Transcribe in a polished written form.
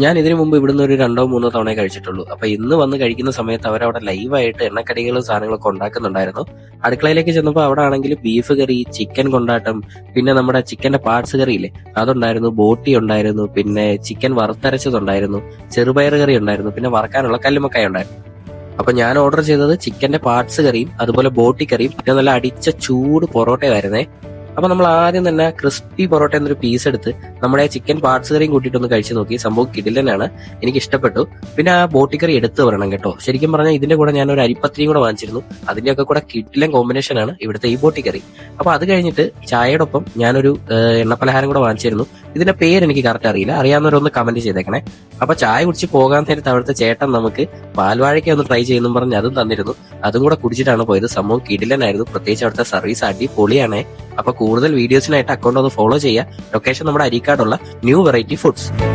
ഞാൻ ഇതിനു മുമ്പ് ഇവിടുന്ന് ഒരു 2-3 തവണ കഴിച്ചിട്ടുള്ളൂ. അപ്പൊ ഇന്ന് വന്ന് കഴിക്കുന്ന സമയത്ത് അവരവിടെ ലൈവായിട്ട് എണ്ണക്കടികളും സാധനങ്ങളൊക്കെ ഉണ്ടാക്കുന്നുണ്ടായിരുന്നു. അടുക്കളയിലേക്ക് ചെന്നപ്പോൾ അവിടെ ആണെങ്കിൽ ബീഫ് കറി, ചിക്കൻ കൊണ്ടാട്ടം, പിന്നെ നമ്മുടെ ചിക്കന്റെ പാർട്സ് കറി ഇല്ലേ അതുണ്ടായിരുന്നു, ബോട്ടി ഉണ്ടായിരുന്നു, പിന്നെ ചിക്കൻ വറുത്തരച്ചതുണ്ടായിരുന്നു, ചെറുപയർ കറി ഉണ്ടായിരുന്നു, പിന്നെ വറക്കാനുള്ള കല്ലുമ്മക്കായ ഉണ്ടായിരുന്നു. അപ്പൊ ഞാൻ ഓർഡർ ചെയ്തത് ചിക്കന്റെ പാർട്സ് കറിയും അതുപോലെ ബോട്ടി കറിയും പിന്നെ നല്ല അടിച്ച ചൂട് പൊറോട്ടയായിരുന്നേ. അപ്പൊ നമ്മൾ ആദ്യം തന്നെ ക്രിസ്പി പൊറോട്ട എന്നൊരു പീസ് എടുത്ത് നമ്മുടെ ചിക്കൻ പാർട്സ് കറിയും കൂട്ടിയിട്ടൊന്ന് കഴിച്ചു നോക്കി. സംഭവം കിടിലനാണ്, എനിക്ക് ഇഷ്ടപ്പെട്ടു. പിന്നെ ആ ബോട്ടി കറി എടുത്ത് പറയണം കേട്ടോ. ശരിക്കും പറഞ്ഞാൽ ഇതിന്റെ കൂടെ ഞാൻ ഒരു അരിപ്പത്തിരിയും കൂടെ വാങ്ങിച്ചിരുന്നു. അതിന്റെയൊക്കെ കൂടെ കിടിലൻ കോമ്പിനേഷനാണ് ഇവിടുത്തെ ഈ ബോട്ടി കറി. അപ്പൊ അത് കഴിഞ്ഞിട്ട് ചായയോടൊപ്പം ഞാനൊരു എണ്ണപ്പലഹാരം കൂടെ വാങ്ങിച്ചിരുന്നു. ഇതിന്റെ പേര് എനിക്ക് കറക്റ്റ് അറിയില്ല, അറിയാവുന്നവരൊന്ന് കമന്റ് ചെയ്തേക്കണേ. അപ്പൊ ചായ കുടിച്ച് പോകാൻ നേരത്ത് അവിടുത്തെ ചേട്ടൻ നമുക്ക് പാൽവാഴയ്ക്ക ഒന്ന് ട്രൈ ചെയ്യുന്നു പറഞ്ഞ് അതും തന്നിരുന്നു. അതും കൂടെ കുടിച്ചിട്ടാണ് പോയത്. സംഭവം കിടിലനായിരുന്നു, പ്രത്യേകിച്ച് അവിടുത്തെ സർവീസ് അടിപൊളിയാണേ. അപ്പൊ കൂടുതൽ വീഡിയോസിനായിട്ട് അക്കൗണ്ട് ഒന്ന് ഫോളോ ചെയ്യുക. ലൊക്കേഷൻ നമ്മുടെ അരീക്കാടുള്ള ന്യൂ വെറൈറ്റി ഫുഡ്സ്.